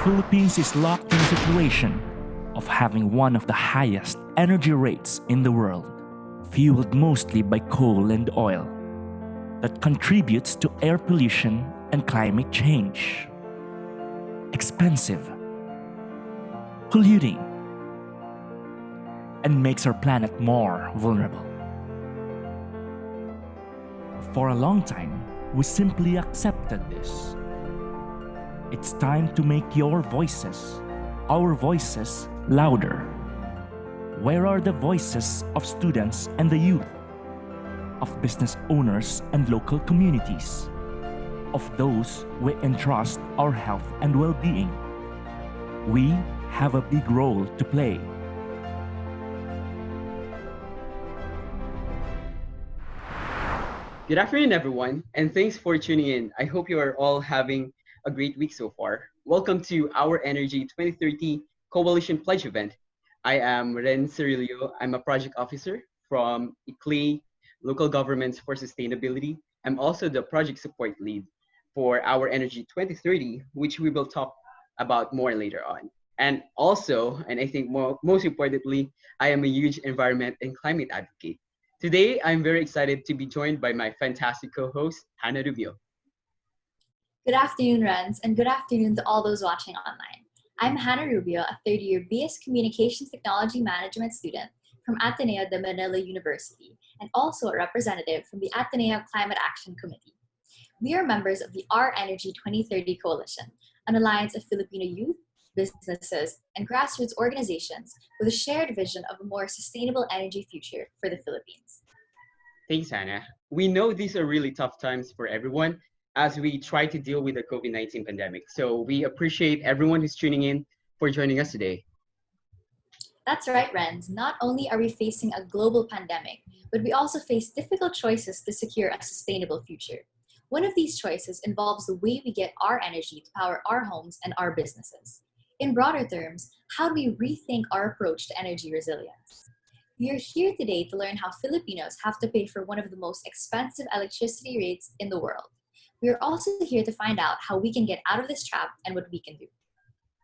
Philippines is locked in a situation of having one of the highest energy rates in the world, fueled mostly by coal and oil, that contributes to air pollution and climate change. Expensive, polluting, and makes our planet more vulnerable. For a long time, we simply accepted this. It's time to make your voices, our voices, louder. Where are the voices of students and the youth, of business owners and local communities, of those we entrust our health and well-being? We have a big role to play. Good afternoon, everyone, and thanks for tuning in. I hope you are all having a great week so far. Welcome to Our Energy 2030 Coalition Pledge event. I am Ren Cirilio. I'm a project officer from ICLEI, Local Governments for Sustainability. I'm also the project support lead for Our Energy 2030, which we will talk about more later on. And also, and I think most importantly, I am a huge environment and climate advocate. Today, I'm very excited to be joined by my fantastic co-host, Hannah Rubio. Good afternoon, Renz, and good afternoon to all those watching online. I'm Hannah Rubio, a third-year BS Communications Technology Management student from Ateneo de Manila University, and also a representative from the Ateneo Climate Action Committee. We are members of the Our Energy 2030 Coalition, an alliance of Filipino youth, businesses, and grassroots organizations with a shared vision of a more sustainable energy future for the Philippines. Thanks, Hannah. We know these are really tough times for everyone as we try to deal with the COVID-19 pandemic. So we appreciate everyone who's tuning in for joining us today. That's right, Renz. Not only are we facing a global pandemic, but we also face difficult choices to secure a sustainable future. One of these choices involves the way we get our energy to power our homes and our businesses. In broader terms, how do we rethink our approach to energy resilience? We are here today to learn how Filipinos have to pay for one of the most expensive electricity rates in the world. We are also here to find out how we can get out of this trap and what we can do.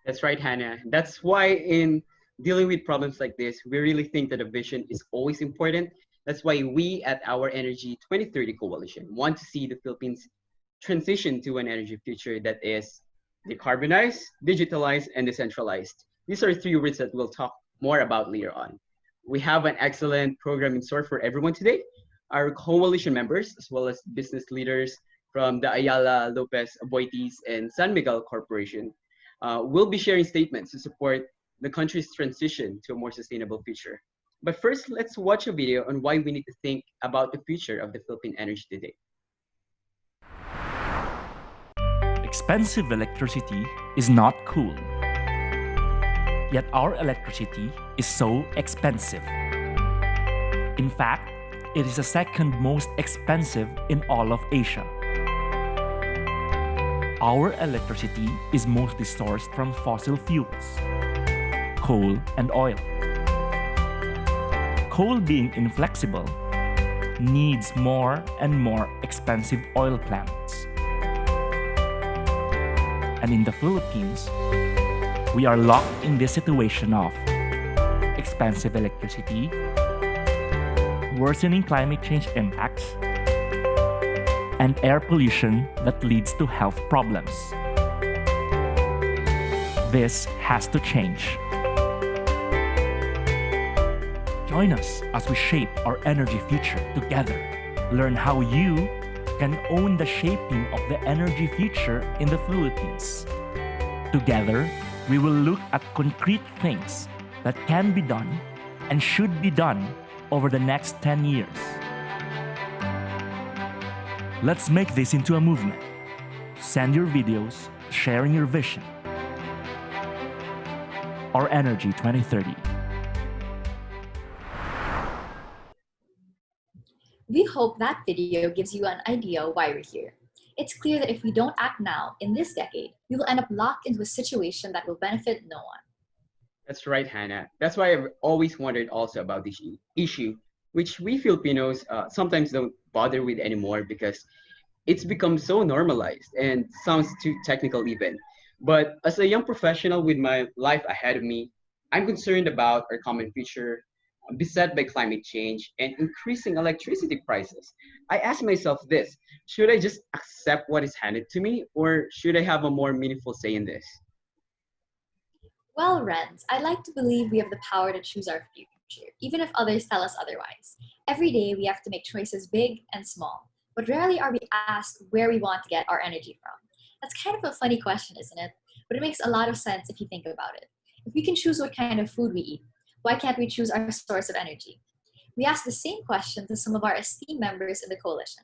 That's right, Hannah. That's why in dealing with problems like this, we really think that a vision is always important. That's why we at Our Energy 2030 Coalition want to see the Philippines transition to an energy future that is decarbonized, digitalized, and decentralized. These are three words that we'll talk more about later on. We have an excellent program in store for everyone today. Our coalition members, as well as business leaders from the Ayala, Lopez, Aboitiz, and San Miguel Corporation, will be sharing statements to support the country's transition to a more sustainable future. But first, let's watch a video on why we need to think about the future of the Philippine energy today. Expensive electricity is not cool. Yet our electricity is so expensive. In fact, it is the second most expensive in all of Asia. Our electricity is mostly sourced from fossil fuels, coal and oil. Coal, being inflexible, needs more and more expensive oil plants. And in the Philippines, we are locked in this situation of expensive electricity, worsening climate change impacts, and air pollution that leads to health problems. This has to change. Join us as we shape our energy future together. Learn how you can own the shaping of the energy future in the Philippines. Together, we will look at concrete things that can be done and should be done over the next 10 years. Let's make this into a movement. Send your videos sharing your vision. Our Energy 2030. We hope that video gives you an idea why we're here. It's clear that if we don't act now, in this decade, we will end up locked into a situation that will benefit no one. That's right, Hannah. That's why I've always wondered also about this issue, which we Filipinos sometimes don't bother with anymore because it's become so normalized and sounds too technical even. But as a young professional with my life ahead of me, I'm concerned about our common future beset by climate change and increasing electricity prices. I ask myself this: should I just accept what is handed to me, or should I have a more meaningful say in this? Well, Renz, I like to believe we have the power to choose our future, even if others tell us otherwise. Every day we have to make choices big and small, but rarely are we asked where we want to get our energy from. That's kind of a funny question, isn't it? But it makes a lot of sense if you think about it. If we can choose what kind of food we eat, why can't we choose our source of energy? We asked the same question to some of our esteemed members in the coalition.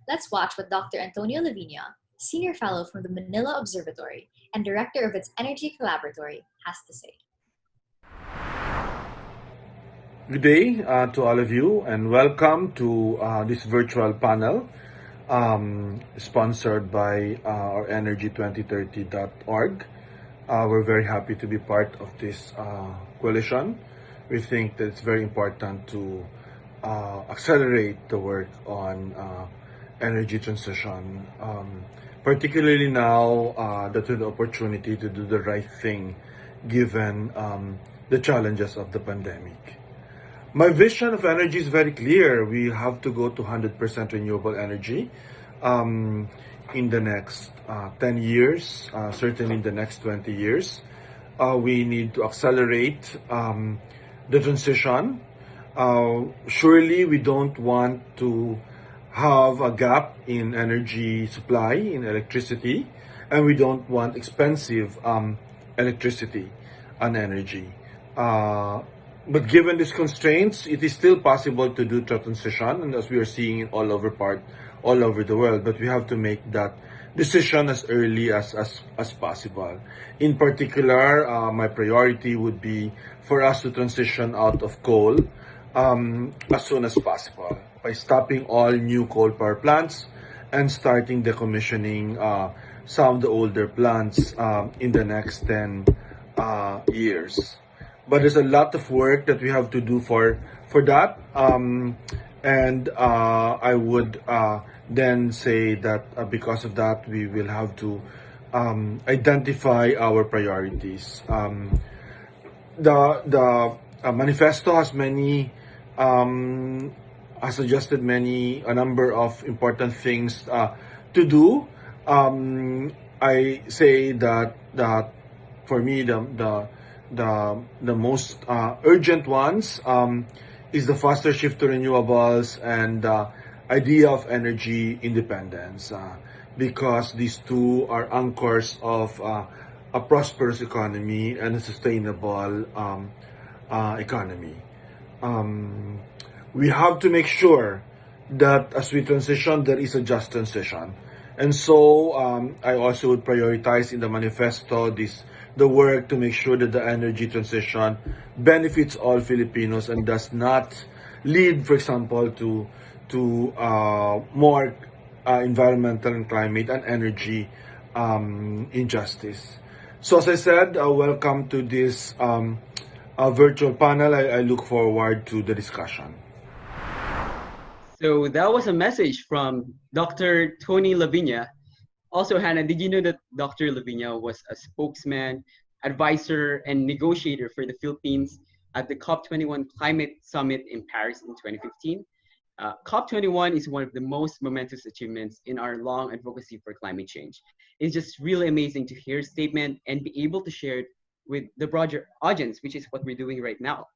Let's watch what Dr. Antonio Lavinia, Senior Fellow from the Manila Observatory and Director of its Energy Collaboratory, has to say. Good day to all of you, and welcome to this virtual panel sponsored by our energy2030.org. We're very happy to be part of this coalition. We think that it's very important to accelerate the work on energy transition, particularly now that we have the opportunity to do the right thing given the challenges of the pandemic. My vision of energy is very clear. We have to go to 100% renewable energy um, in the next 10 years, certainly in the next 20 years. We need to accelerate the transition. Surely, we don't want to have a gap in energy supply, in electricity, and we don't want expensive electricity and energy. Uh, but given these constraints, it is still possible to do the transition, and as we are seeing it all over the world. But we have to make that decision as early as possible. In particular, my priority would be for us to transition out of coal as soon as possible by stopping all new coal power plants and starting decommissioning some of the older plants in the next 10 years. But there's a lot of work that we have to do for that. And I would then say that because of that, we will have to identify our priorities. The manifesto has many has suggested a number of important things to do. I say that for me the most urgent ones is the faster shift to renewables and idea of energy independence, because these two are anchors of a prosperous economy and a sustainable economy. Um, we have to make sure that as we transition, there is a just transition. And so I also would prioritize in the manifesto the work to make sure that the energy transition benefits all Filipinos and does not lead, for example, to more environmental and climate and energy injustice. So as I said, welcome to this virtual panel. I look forward to the discussion. So that was a message from Dr. Tony Lavinia. Also, Hannah, did you know that Dr. Lavinia was a spokesman, advisor, and negotiator for the Philippines at the COP21 Climate Summit in Paris in 2015? COP21 is one of the most momentous achievements in our long advocacy for climate change. It's just really amazing to hear a statement and be able to share it with the broader audience, which is what we're doing right now.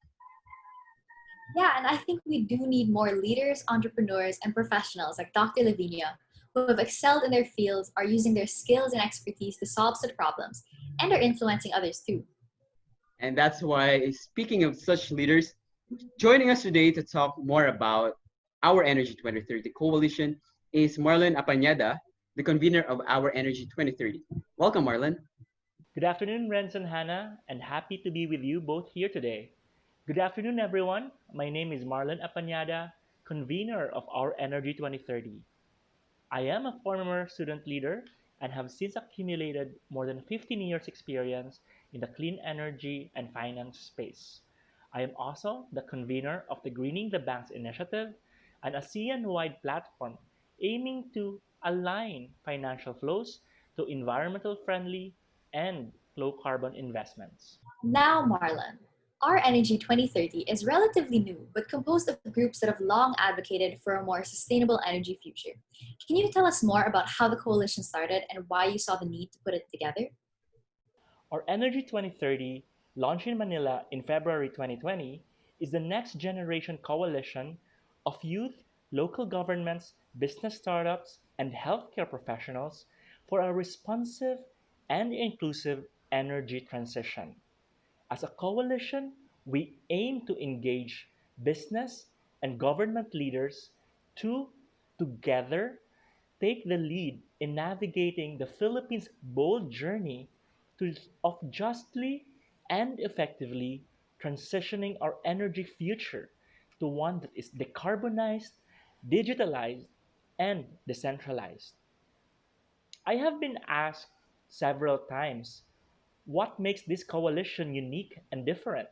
Yeah, and I think we do need more leaders, entrepreneurs, and professionals like Dr. Lavinia who have excelled in their fields, are using their skills and expertise to solve such problems, and are influencing others too. And that's why, speaking of such leaders, joining us today to talk more about our Energy 2030 Coalition is Marlon Apañada, the convener of our Energy 2030. Welcome, Marlon. Good afternoon, Renz and Hannah, and happy to be with you both here today. Good afternoon, everyone. My name is Marlon Apañada, convener of our Energy 2030. I am a former student leader and have since accumulated more than 15 years' experience in the clean energy and finance space. I am also the convener of the Greening the Banks initiative, an ASEAN-wide platform aiming to align financial flows to environmental friendly, and low carbon investments. Now, Marlon, our Energy 2030 is relatively new, but composed of groups that have long advocated for a more sustainable energy future. Can you tell us more about how the coalition started and why you saw the need to put it together? Our Energy 2030, launched in Manila in February 2020, is the next generation coalition of youth, local governments, business startups, and healthcare professionals for a responsive and inclusive energy transition. As a coalition, we aim to engage business and government leaders to together take the lead in navigating the Philippines' bold journey to, of justly and effectively transitioning our energy future to one that is decarbonized, digitalized, and decentralized. I have been asked several times what makes this coalition unique and different.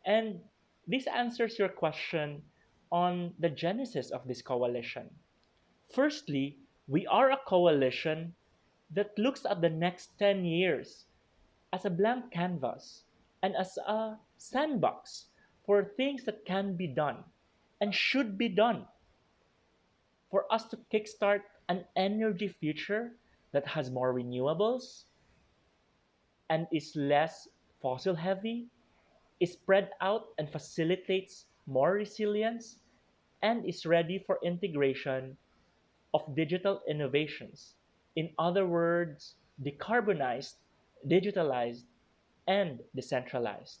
And this answers your question on the genesis of this coalition. Firstly, we are a coalition that looks at the next 10 years as a blank canvas and as a sandbox for things that can be done and should be done for us to kickstart an energy future that has more renewables and is less fossil heavy, is spread out and facilitates more resilience, and is ready for integration of digital innovations. In other words, decarbonized, digitalized, and decentralized.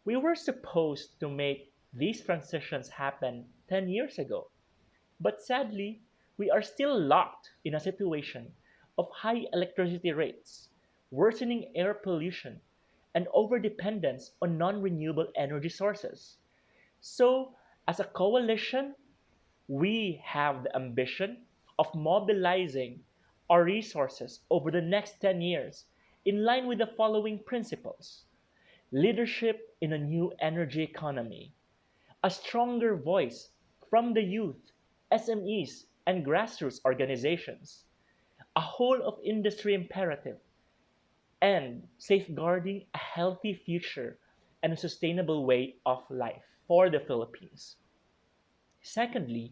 We were supposed to make these transitions happen 10 years ago, but sadly, we are still locked in a situation of high electricity rates, worsening air pollution, and overdependence on non renewable energy sources. So, as a coalition, we have the ambition of mobilizing our resources over the next 10 years in line with the following principles: leadership in a new energy economy, a stronger voice from the youth, SMEs, and grassroots organizations, a whole of industry imperative, and safeguarding a healthy future and a sustainable way of life for the Philippines. Secondly,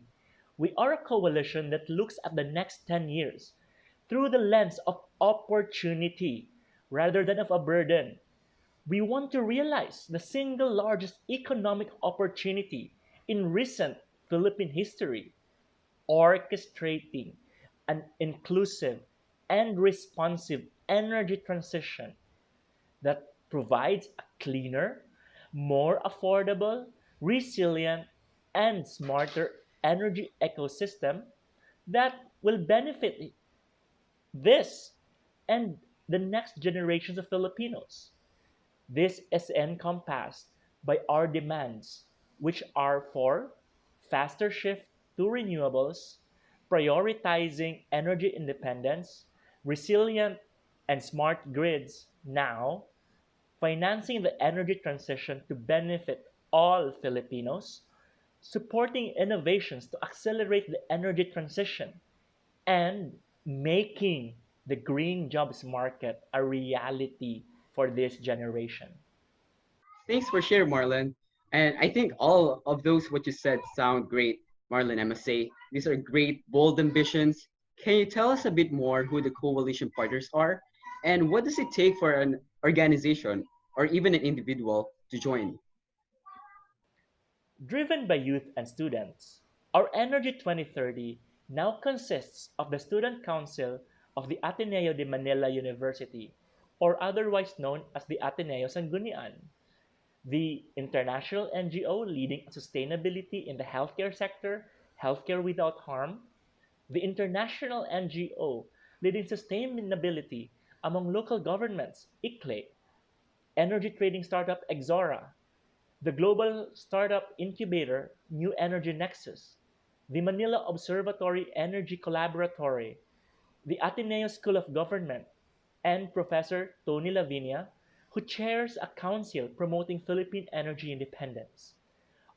we are a coalition that looks at the next 10 years through the lens of opportunity rather than of a burden. We want to realize the single largest economic opportunity in recent Philippine history, orchestrating an inclusive and responsive energy transition that provides a cleaner, more affordable, resilient, and smarter energy ecosystem that will benefit this and the next generations of Filipinos. This is encompassed by our demands, which are for faster shift to renewables, prioritizing energy independence, resilient and smart grids now, financing the energy transition to benefit all Filipinos, supporting innovations to accelerate the energy transition, and making the green jobs market a reality for this generation. Thanks for sharing, Marlon. And I think all of those what you said sound great, Marlon. I must say these are great, bold ambitions. Can you tell us a bit more who the coalition partners are, and what does it take for an organization or even an individual to join? Driven by youth and students, our Energy 2030 now consists of the Student Council of the Ateneo de Manila University, or otherwise known as the Ateneo Sanggunian, the international NGO leading sustainability in the healthcare sector, Healthcare Without Harm, the international NGO leading sustainability among local governments, ICLE, energy trading startup Exora, the global startup incubator New Energy Nexus, the Manila Observatory Energy Collaboratory, the Ateneo School of Government, and Professor Tony Lavinia, who chairs a council promoting Philippine energy independence.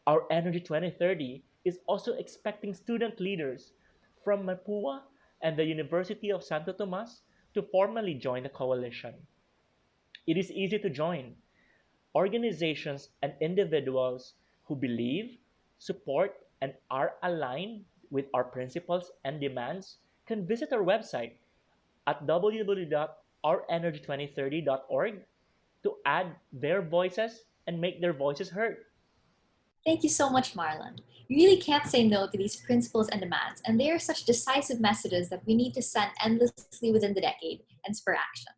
Our Energy 2030 is also expecting student leaders from Mapua and the University of Santo Tomas to formally join the coalition. It is easy to join. Organizations and individuals who believe, support, and are aligned with our principles and demands can visit our website at www.ourenergy2030.org to add their voices and make their voices heard. Thank you so much, Marlon. You really can't say no to these principles and demands, and they are such decisive messages that we need to send endlessly within the decade and spur action.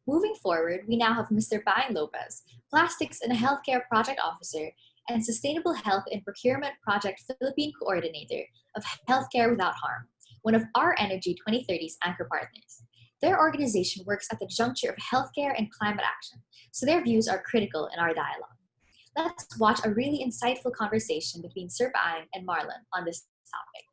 Moving forward, we now have Mr. Paing Lopez, Plastics and Healthcare Project Officer and Sustainable Health in Procurement Project Philippine Coordinator of Healthcare Without Harm, one of our Energy 2030's anchor partners. Their organization works at the juncture of healthcare and climate action, so their views are critical in our dialogue. Let's watch a really insightful conversation between Sir Paing and Marlon on this topic.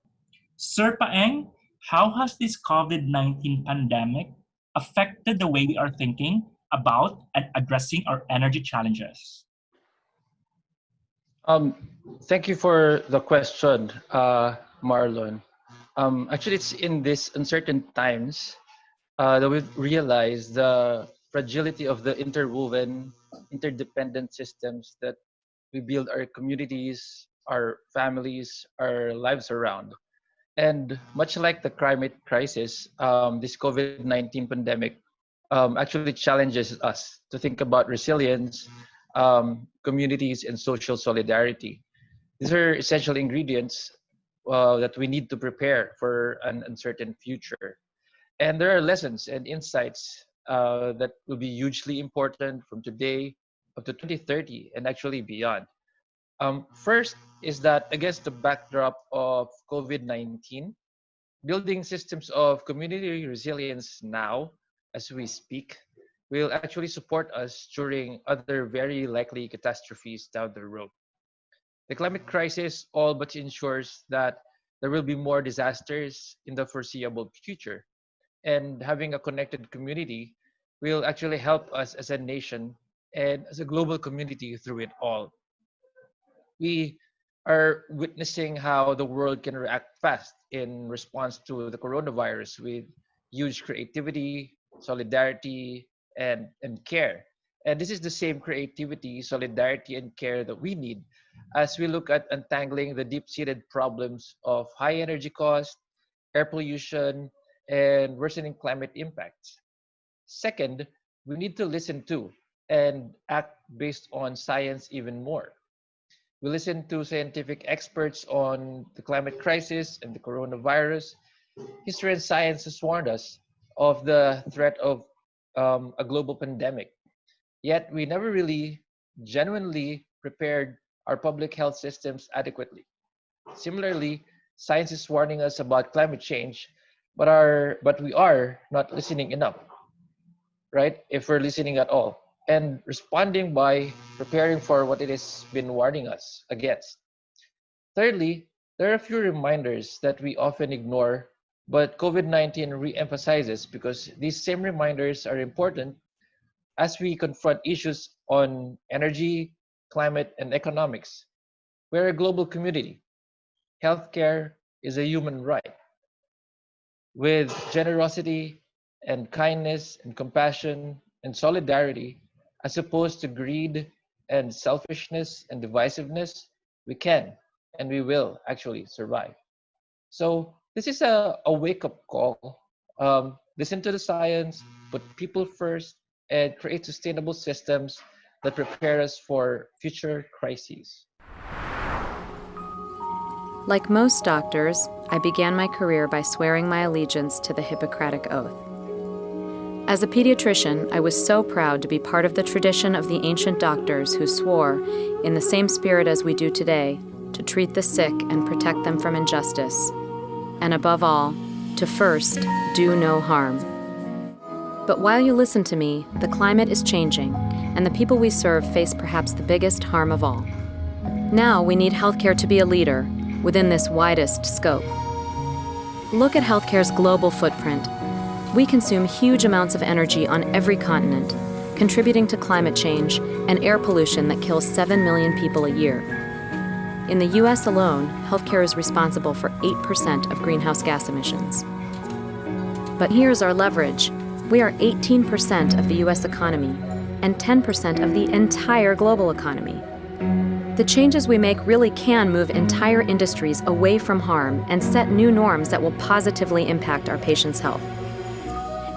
Sir Paeng, how has this COVID-19 pandemic affected the way we are thinking about and addressing our energy challenges? Um, Thank you for the question, Marlon. Actually, it's in these uncertain times that we've realized the fragility of the interwoven, interdependent systems that we build our communities, our families, our lives around. And much like the climate crisis, this COVID-19 pandemic actually challenges us to think about resilience, communities, and social solidarity. These are essential ingredients that we need to prepare for an uncertain future. And there are lessons and insights that will be hugely important from today up to 2030 and actually beyond. First is that against the backdrop of COVID-19, building systems of community resilience now, as we speak, will actually support us during other very likely catastrophes down the road. The climate crisis all but ensures that there will be more disasters in the foreseeable future, and having a connected community will actually help us as a nation and as a global community through it all. We are witnessing how the world can react fast in response to the coronavirus with huge creativity, solidarity, and care. And this is the same creativity, solidarity, and care that we need as we look at untangling the deep seated problems of high energy cost, air pollution, and worsening climate impacts. Second, we need to listen to and act based on science even more. We listen to scientific experts on the climate crisis and the coronavirus. History and science has warned us of the threat of a global pandemic. Yet we never really genuinely prepared our public health systems adequately. Similarly, science is warning us about climate change, but we are not listening enough, right? If we're listening at all and responding by preparing for what it has been warning us against. Thirdly, there are a few reminders that we often ignore, but COVID-19 re-emphasizes because these same reminders are important as we confront issues on energy, climate, and economics. We're a global community. Healthcare is a human right. With generosity and kindness and compassion and solidarity, as opposed to greed and selfishness and divisiveness, we can and we will actually survive. So this is a wake-up call. Listen to the science, put people first, and create sustainable systems that prepare us for future crises. Like most doctors, I began my career by swearing my allegiance to the Hippocratic Oath. As a pediatrician, I was so proud to be part of the tradition of the ancient doctors who swore, in the same spirit as we do today, to treat the sick and protect them from injustice, and above all, to first do no harm. But while you listen to me, the climate is changing, and the people we serve face perhaps the biggest harm of all. Now we need healthcare to be a leader within this widest scope. Look at healthcare's global footprint. We consume huge amounts of energy on every continent, contributing to climate change and air pollution that kills 7 million people a year. In the US alone, healthcare is responsible for 8% of greenhouse gas emissions. But here's our leverage. We are 18% of the US economy and 10% of the entire global economy. The changes we make really can move entire industries away from harm and set new norms that will positively impact our patients' health.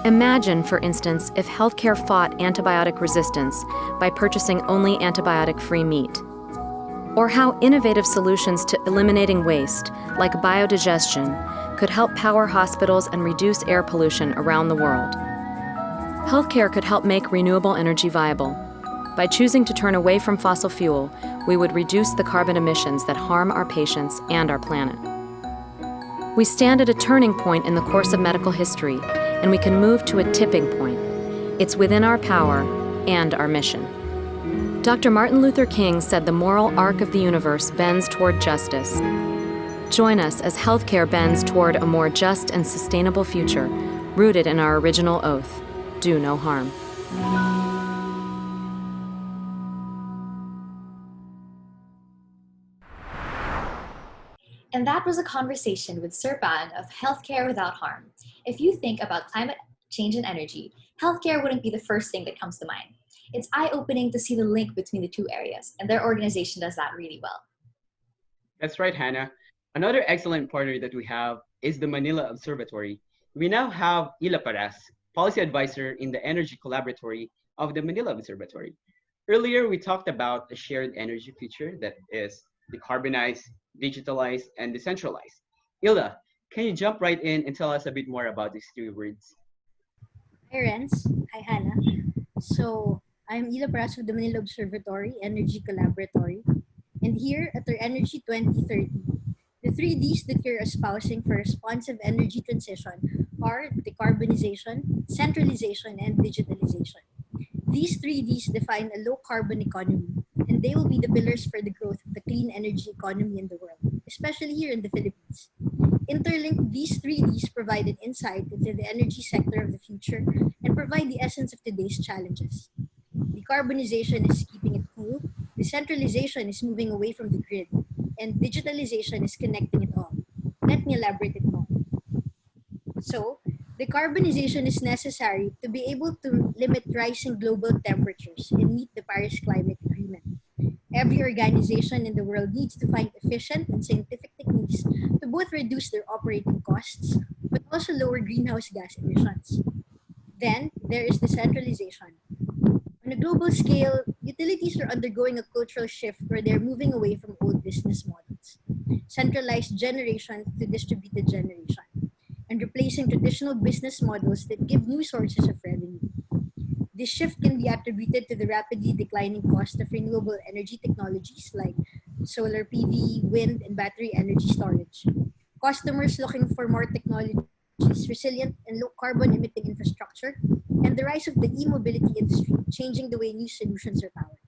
Imagine, for instance, if healthcare fought antibiotic resistance by purchasing only antibiotic-free meat. Or how innovative solutions to eliminating waste, like biodigestion, could help power hospitals and reduce air pollution around the world. Healthcare could help make renewable energy viable. By choosing to turn away from fossil fuel, we would reduce the carbon emissions that harm our patients and our planet. We stand at a turning point in the course of medical history, and we can move to a tipping point. It's within our power and our mission. Dr. Martin Luther King said the moral arc of the universe bends toward justice. Join us as healthcare bends toward a more just and sustainable future, rooted in our original oath: do no harm. And that was a conversation with Sir Pan of Healthcare Without Harm. If you think about climate change and energy, healthcare wouldn't be the first thing that comes to mind. It's eye-opening to see the link between the two areas, and their organization does that really well. That's right, Hannah. Another excellent partner that we have is the Manila Observatory. We now have Ila Paras, policy advisor in the Energy Collaboratory of the Manila Observatory. Earlier, we talked about a shared energy future that is decarbonized, digitalized, and decentralized. Ila, can you jump right in and tell us a bit more about these three words? Hi, Renz. Hi, Hannah. So, I'm Ila Pras of the Manila Observatory Energy Collaboratory. And here at our Energy 2030, the three Ds that you're espousing for responsive energy transition are decarbonization, centralization, and digitalization. These three Ds define a low-carbon economy, and they will be the pillars for the growth of the clean energy economy in the world, especially here in the Philippines. Interlinked, these three Ds provide an insight into the energy sector of the future and provide the essence of today's challenges. Decarbonization is keeping it cool, decentralization is moving away from the grid, and digitalization is connecting it all. Let me elaborate it more. So, decarbonization is necessary to be able to limit rising global temperatures and meet the Paris Climate Agreement. Every organization in the world needs to find efficient and scientific techniques to both reduce their operating costs but also lower greenhouse gas emissions. Then, there is decentralization. On a global scale, utilities are undergoing a cultural shift where they're moving away from old business models, centralized generation to distributed generation, and replacing traditional business models that give new sources of revenue. This shift can be attributed to the rapidly declining cost of renewable energy technologies like solar PV, wind, and battery energy storage. Customers looking for more technologies, resilient and low carbon emitting infrastructure, and the rise of the e-mobility industry, changing the way new solutions are powered.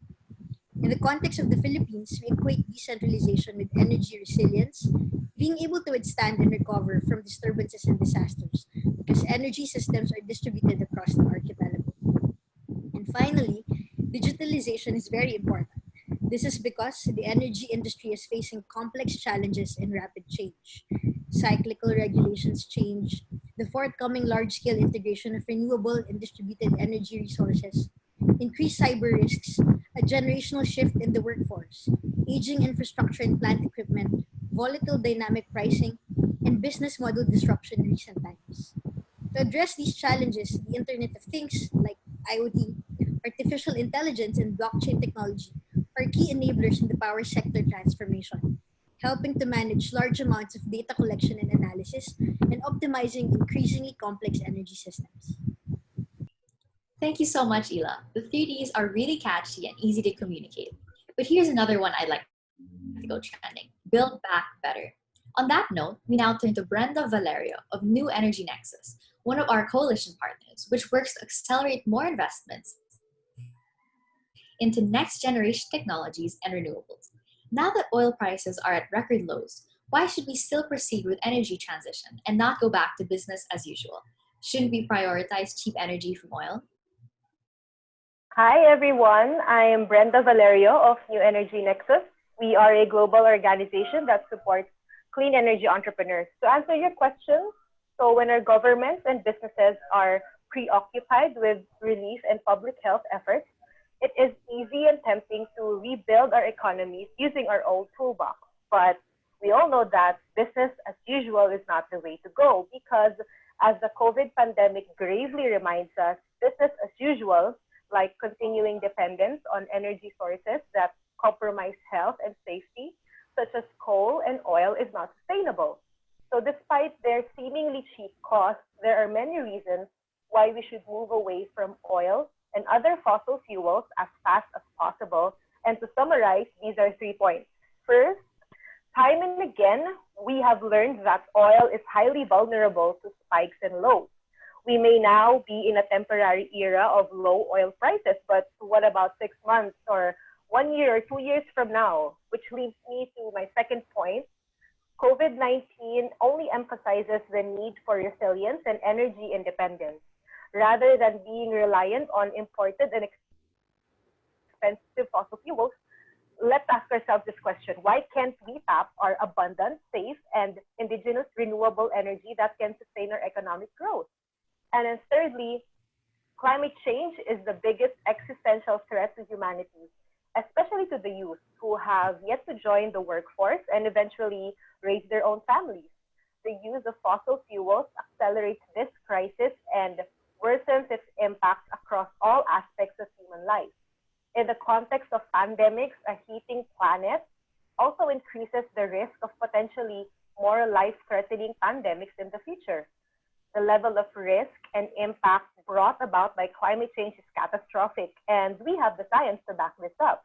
In the context of the Philippines, we equate decentralization with energy resilience, being able to withstand and recover from disturbances and disasters, because energy systems are distributed across the archipelago. And finally, digitalization is very important. This is because the energy industry is facing complex challenges and rapid change. Cyclical regulations change, the forthcoming large-scale integration of renewable and distributed energy resources, increased cyber risks, a generational shift in the workforce, aging infrastructure and plant equipment, volatile dynamic pricing, and business model disruption in recent times. To address these challenges, the Internet of Things, like IoT, artificial intelligence, and blockchain technology, are key enablers in the power sector transformation, helping to manage large amounts of data collection and analysis and optimizing increasingly complex energy systems. Thank you so much, Ila. The 3Ds are really catchy and easy to communicate. But here's another one I'd like to go trending: Build Back Better. On that note, we now turn to Brenda Valerio of New Energy Nexus, one of our coalition partners, which works to accelerate more investments into next generation technologies and renewables. Now that oil prices are at record lows, why should we still proceed with energy transition and not go back to business as usual? Shouldn't we prioritize cheap energy from oil? Hi everyone, I am Brenda Valerio of New Energy Nexus. We are a global organization that supports clean energy entrepreneurs. To answer your question, so when our governments and businesses are preoccupied with relief and public health efforts, it is easy and tempting to rebuild our economies using our old toolbox. But we all know that business as usual is not the way to go because, as the COVID pandemic gravely reminds us, business as usual, like continuing dependence on energy sources that compromise health and safety, such as coal and oil, is not sustainable. So despite their seemingly cheap costs, there are many reasons why we should move away from oil and other fossil fuels as fast as possible. And to summarize, these are 3 points. First, time and again, we have learned that oil is highly vulnerable to spikes and lows. We may now be in a temporary era of low oil prices, but what about 6 months or 1 year or 2 years from now? Which leads me to my second point. COVID-19 only emphasizes the need for resilience and energy independence. Rather than being reliant on imported and expensive fossil fuels, let's ask ourselves this question: why can't we tap our abundant, safe, and indigenous renewable energy that can sustain our economic growth? And then thirdly, climate change is the biggest existential threat to humanity, especially to the youth who have yet to join the workforce and eventually raise their own families. The use of fossil fuels accelerates this crisis and worsens its impact across all aspects of human life. In the context of pandemics, a heating planet also increases the risk of potentially more life-threatening pandemics in the future. The level of risk and impact brought about by climate change is catastrophic, and we have the science to back this up.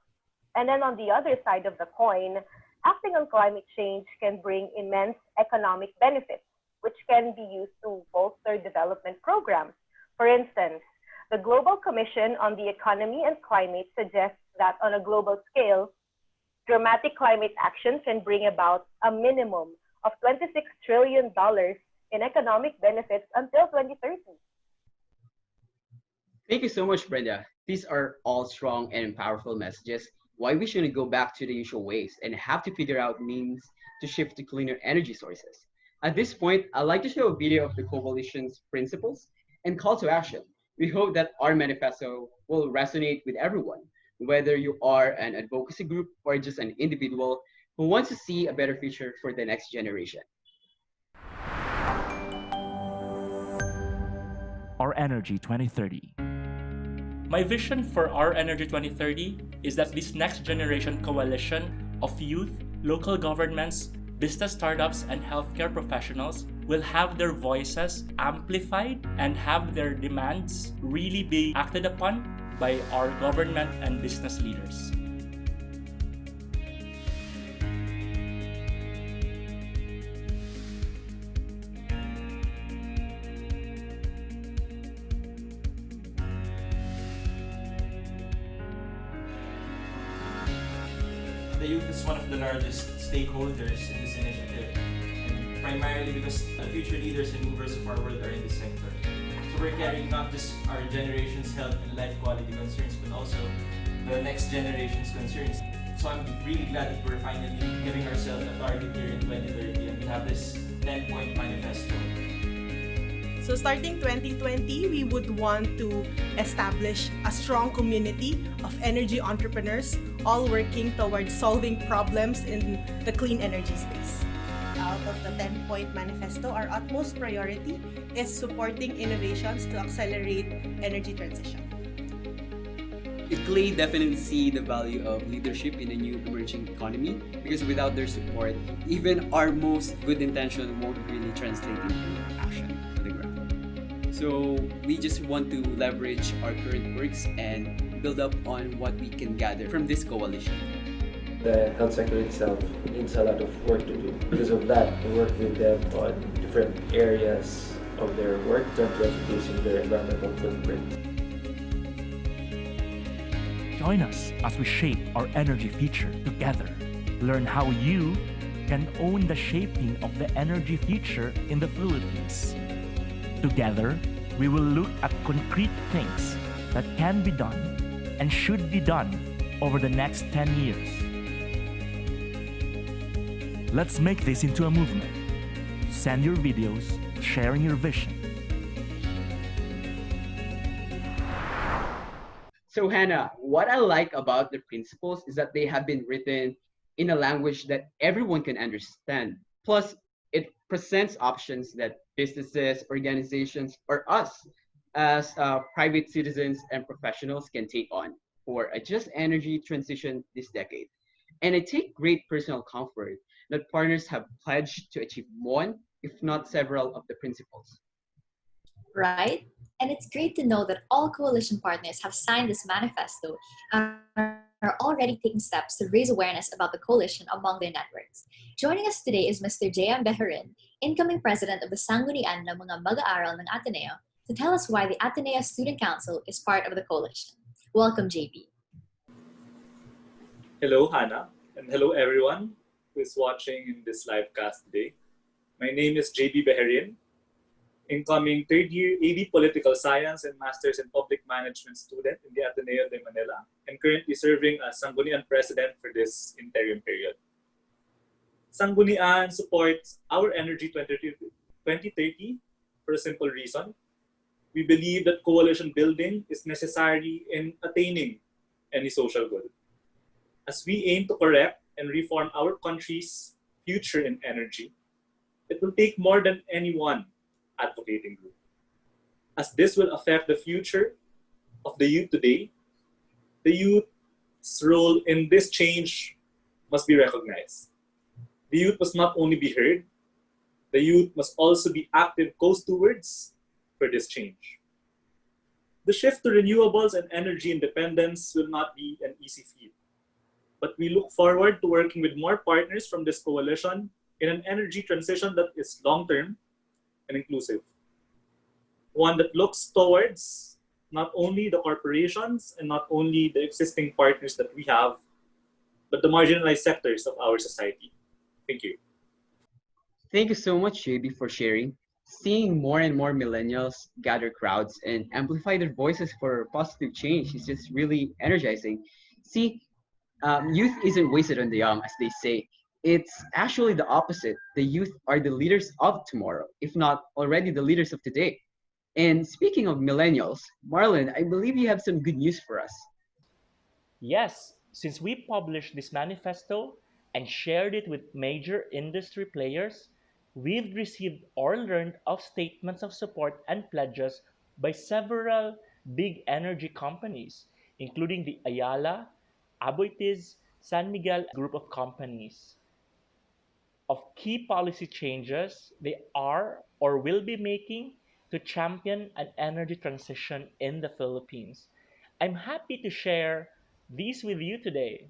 And then on the other side of the coin, acting on climate change can bring immense economic benefits, which can be used to bolster development programs. For instance, the Global Commission on the Economy and Climate suggests that on a global scale, dramatic climate action can bring about a minimum of $26 trillion in economic benefits until 2030. Thank you so much, Brenda. These are all strong and powerful messages. Why we shouldn't go back to the usual ways and have to figure out means to shift to cleaner energy sources. At this point, I'd like to show a video of the coalition's principles and call to action. We hope that our manifesto will resonate with everyone, whether you are an advocacy group or just an individual who wants to see a better future for the next generation. Our Energy 2030. My vision for Our Energy 2030 is that this next generation coalition of youth, local governments, business startups, and healthcare professionals will have their voices amplified and have their demands really be acted upon by our government and business leaders. The youth is one of the largest stakeholders in this initiative, and primarily because the future leaders and movers of our world are in this sector. So we're carrying not just our generation's health and life quality concerns, but also the next generation's concerns. So I'm really glad that we're finally giving ourselves a target here in 2030, and we have this 10-point manifesto. So starting 2020, we would want to establish a strong community of energy entrepreneurs, all working towards solving problems in the clean energy space. Out of the 10-point manifesto, our utmost priority is supporting innovations to accelerate energy transition. It clearly definitely see the value of leadership in a new emerging economy, because without their support, even our most good intention won't really translate into action on the ground. So we just want to leverage our current works and build up on what we can gather from this coalition. The health sector itself needs a lot of work to do. Because of that, we work with them on different areas of their work in terms of reducing their environmental footprint. Join us as we shape our energy future together. Learn how you can own the shaping of the energy future in the Philippines. Together, we will look at concrete things that can be done and should be done over the next 10 years. Let's make this into a movement. Send your videos sharing your vision. So Hannah, what I like about the principles is that they have been written in a language that everyone can understand. Plus, it presents options that businesses, organizations, or us as private citizens and professionals can take on for a just energy transition this decade. And I take great personal comfort that partners have pledged to achieve one, if not several, of the principles. Right? And it's great to know that all coalition partners have signed this manifesto and are already taking steps to raise awareness about the coalition among their networks. Joining us today is Mr. J.M. Beharin, incoming president of the Sanggunian ng mga Mag-aaral ng Ateneo, to tell us why the Ateneo Student Council is part of the coalition. Welcome, JB. Hello, Hannah, and hello, everyone who is watching in this live cast today. My name is JB Beharin, incoming third year AD Political Science and Masters in Public Management student in the Ateneo de Manila, and currently serving as Sanggunian President for this interim period. Sanggunian supports our Energy 2030 for a simple reason. We believe that coalition building is necessary in attaining any social good. As we aim to correct and reform our country's future in energy, it will take more than any one advocating group, as this will affect the future of the youth today. The youth's role in this change must be recognized. The youth must not only be heard, the youth must also be active co-stewards for this change. The shift to renewables and energy independence will not be an easy feat, but we look forward to working with more partners from this coalition in an energy transition that is long-term and inclusive. One that looks towards not only the corporations and not only the existing partners that we have, but the marginalized sectors of our society. Thank you. Thank you so much, JB, for sharing. Seeing more and more millennials gather crowds and amplify their voices for positive change is just really energizing. See, youth isn't wasted on the young, as they say. It's actually the opposite. The youth are the leaders of tomorrow, if not already the leaders of today. And speaking of millennials, Marlon, I believe you have some good news for us. Yes, since we published this manifesto and shared it with major industry players, we've received or learned of statements of support and pledges by several big energy companies, including the Ayala, Aboitiz, San Miguel group of companies, of key policy changes they are or will be making to champion an energy transition in the Philippines. I'm happy to share these with you today.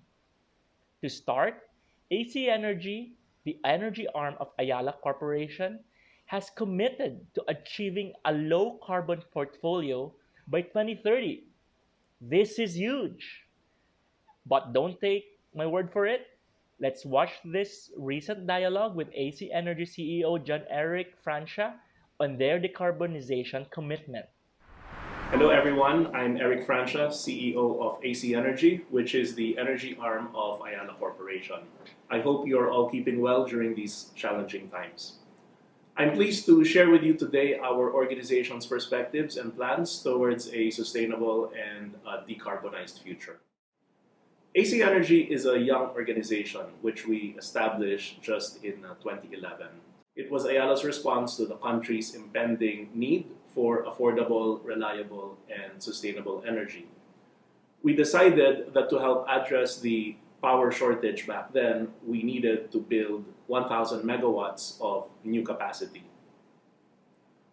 To start, AC Energy, the energy arm of Ayala Corporation, has committed to achieving a low carbon portfolio by 2030. This is huge. But don't take my word for it. Let's watch this recent dialogue with AC Energy CEO John Eric Francia on their decarbonization commitment. Hello everyone, I'm Eric Francia, CEO of AC Energy, which is the energy arm of Ayala Corporation. I hope you're all keeping well during these challenging times. I'm pleased to share with you today our organization's perspectives and plans towards a sustainable and decarbonized future. AC Energy is a young organization which we established just in 2011. It was Ayala's response to the country's impending need for affordable, reliable, and sustainable energy. We decided that to help address the power shortage back then, we needed to build 1,000 megawatts of new capacity.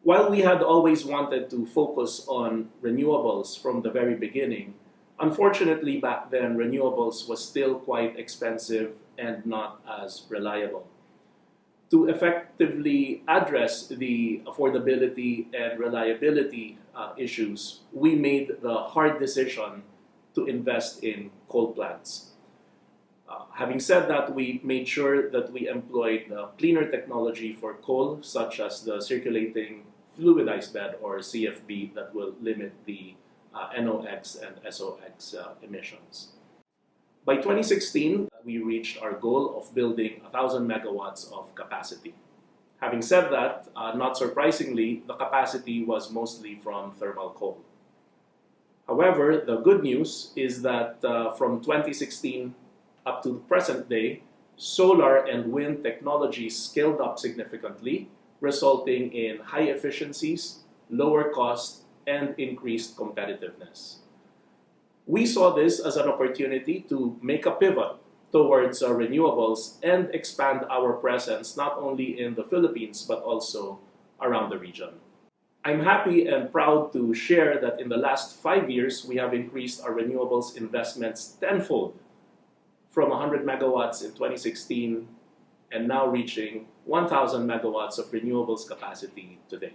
While we had always wanted to focus on renewables from the very beginning, unfortunately back then renewables was still quite expensive and not as reliable. To effectively address the affordability and reliability issues, we made the hard decision to invest in coal plants. Having said that, we made sure that we employed cleaner technology for coal, such as the circulating fluidized bed or CFB that will limit the NOx and SOx emissions. By 2016, we reached our goal of building 1,000 megawatts of capacity. Having said that, not surprisingly, the capacity was mostly from thermal coal. However, the good news is that from 2016 up to the present day, solar and wind technologies scaled up significantly, resulting in high efficiencies, lower cost, and increased competitiveness. We saw this as an opportunity to make a pivot towards renewables and expand our presence not only in the Philippines but also around the region. I'm happy and proud to share that in the last 5 years, we have increased our renewables investments tenfold from 100 megawatts in 2016 and now reaching 1,000 megawatts of renewables capacity today.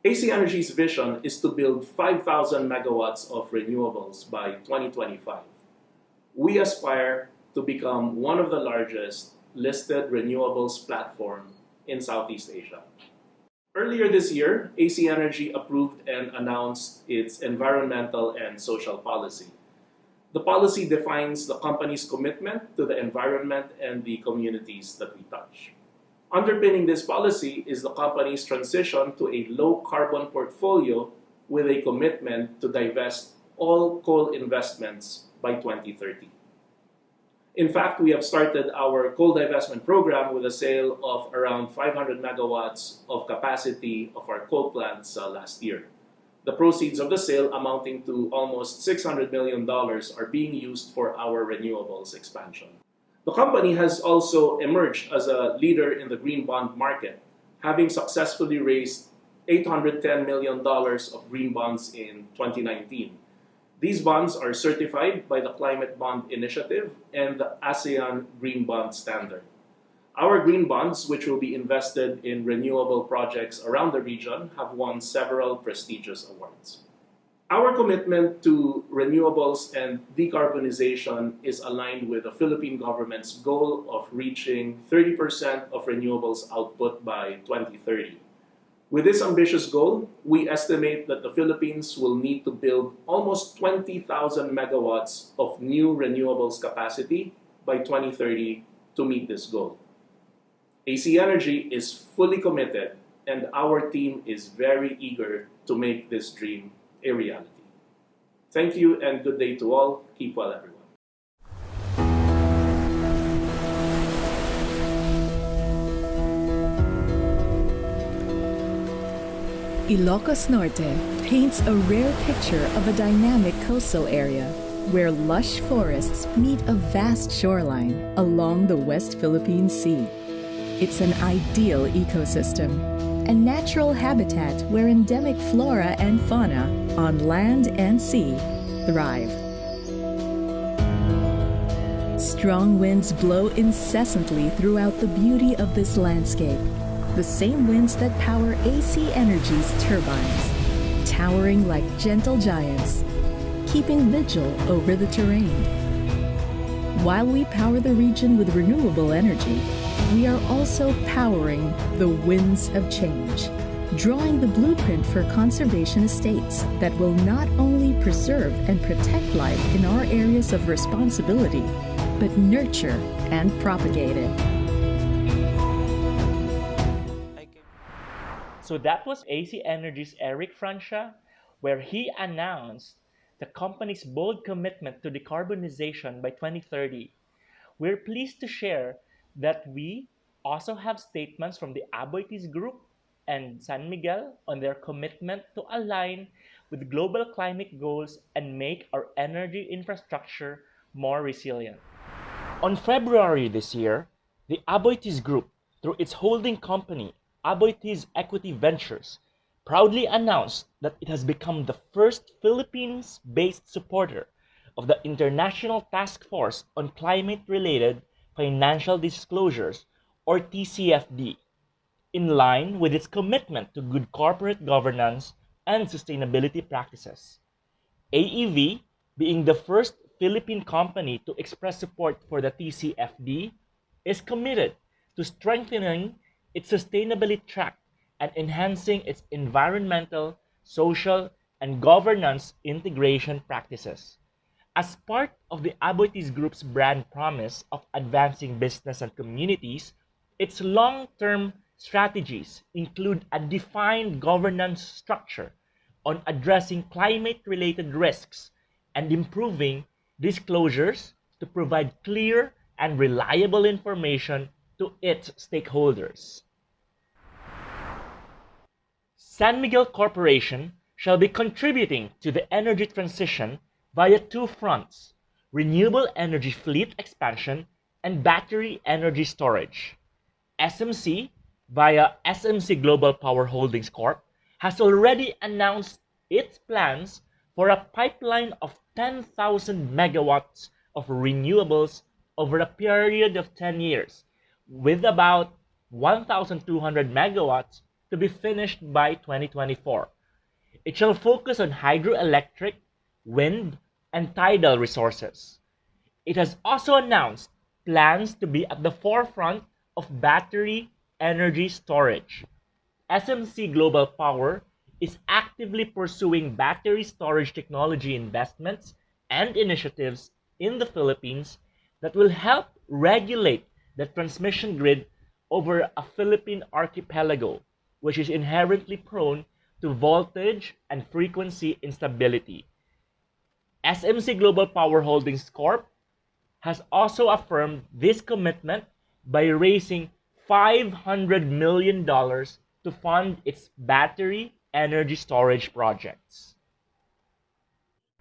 AC Energy's vision is to build 5,000 megawatts of renewables by 2025. We aspire to become one of the largest listed renewables platform in Southeast Asia. Earlier this year, AC Energy approved and announced its environmental and social policy. The policy defines the company's commitment to the environment and the communities that we touch. Underpinning this policy is the company's transition to a low-carbon portfolio with a commitment to divest all coal investments by 2030. In fact, we have started our coal divestment program with a sale of around 500 megawatts of capacity of our coal plants last year. The proceeds of the sale, amounting to almost $600 million, are being used for our renewables expansion. The company has also emerged as a leader in the green bond market, having successfully raised $810 million of green bonds in 2019. These bonds are certified by the Climate Bond Initiative and the ASEAN Green Bond Standard. Our green bonds, which will be invested in renewable projects around the region, have won several prestigious awards. Our commitment to renewables and decarbonization is aligned with the Philippine government's goal of reaching 30% of renewables output by 2030. With this ambitious goal, we estimate that the Philippines will need to build almost 20,000 megawatts of new renewables capacity by 2030 to meet this goal. AC Energy is fully committed, and our team is very eager to make this dream a reality. Thank you and good day to all. Keep well, everyone. Ilocos Norte paints a rare picture of a dynamic coastal area where lush forests meet a vast shoreline along the West Philippine Sea. It's an ideal ecosystem, a natural habitat where endemic flora and fauna on land and sea thrive. Strong winds blow incessantly throughout the beauty of this landscape. The same winds that power AC Energy's turbines, towering like gentle giants, keeping vigil over the terrain. While we power the region with renewable energy, we are also powering the winds of change, drawing the blueprint for conservation estates that will not only preserve and protect life in our areas of responsibility, but nurture and propagate it. So that was AC Energy's Eric Francia, where he announced the company's bold commitment to decarbonization by 2030. We're pleased to share that we also have statements from the Aboitiz Group and San Miguel on their commitment to align with global climate goals and make our energy infrastructure more resilient. On February this year, the Aboitiz Group, through its holding company, Aboitiz Equity Ventures, proudly announced that it has become the first Philippines-based supporter of the International Task Force on Climate-Related Financial Disclosures, or TCFD, in line with its commitment to good corporate governance and sustainability practices. AEV, being the first Philippine company to express support for the TCFD, is committed to strengthening its sustainability track and enhancing its environmental, social, and governance integration practices. As part of the Aboitiz Group's brand promise of advancing business and communities, its long-term strategies include a defined governance structure, on addressing climate-related risks and improving disclosures to provide clear and reliable information to its stakeholders. San Miguel Corporation shall be contributing to the energy transition via two fronts: renewable energy fleet expansion and battery energy storage. SMC, via SMC Global Power Holdings Corp., has already announced its plans for a pipeline of 10,000 megawatts of renewables over a period of 10 years, with about 1,200 megawatts to be finished by 2024. It shall focus on hydroelectric, wind, and tidal resources. It has also announced plans to be at the forefront of battery energy storage. SMC Global Power is actively pursuing battery storage technology investments and initiatives in the Philippines that will help regulate the transmission grid over a Philippine archipelago, which is inherently prone to voltage and frequency instability. SMC Global Power Holdings Corp has also affirmed this commitment by raising $500 million to fund its battery energy storage projects.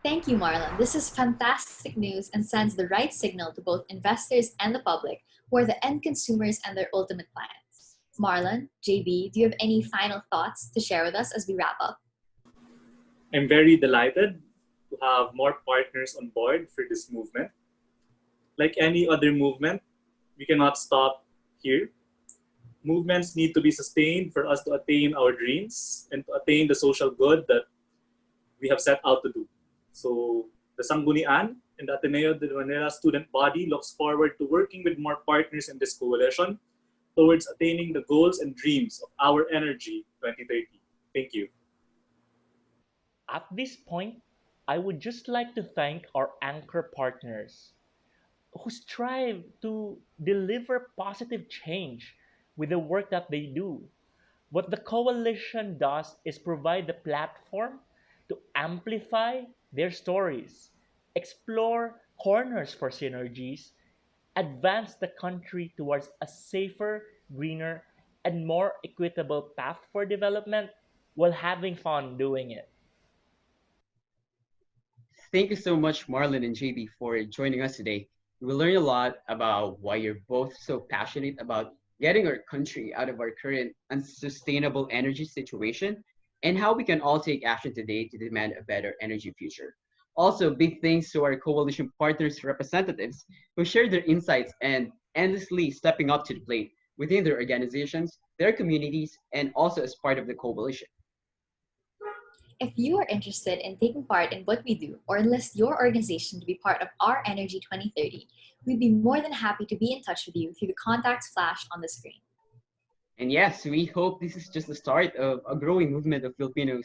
Thank you, Marlon. This is fantastic news and sends the right signal to both investors and the public, who are the end consumers and their ultimate clients. Marlon, JB, do you have any final thoughts to share with us as we wrap up? I'm very delighted to have more partners on board for this movement. Like any other movement, we cannot stop here. Movements need to be sustained for us to attain our dreams and to attain the social good that we have set out to do. So the Sanggunian and the Ateneo de Manila student body looks forward to working with more partners in this coalition towards attaining the goals and dreams of our Energy 2030. Thank you. At this point, I would just like to thank our anchor partners who strive to deliver positive change with the work that they do. What the coalition does is provide the platform to amplify their stories, explore corners for synergies, advance the country towards a safer, greener, and more equitable path for development while having fun doing it. Thank you so much, Marlon and JB, for joining us today. We learned a lot about why you're both so passionate about getting our country out of our current unsustainable energy situation and how we can all take action today to demand a better energy future. Also, big thanks to our coalition partners representatives who shared their insights and endlessly stepping up to the plate within their organizations, their communities, and also as part of the coalition. If you are interested in taking part in what we do or enlist your organization to be part of our Energy 2030, we'd be more than happy to be in touch with you through the contacts flashed on the screen. And yes, we hope this is just the start of a growing movement of Filipinos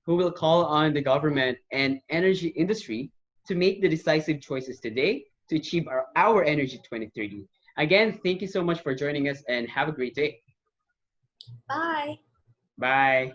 who will call on the government and energy industry to make the decisive choices today to achieve our Energy 2030. Again, thank you so much for joining us and have a great day. Bye. Bye.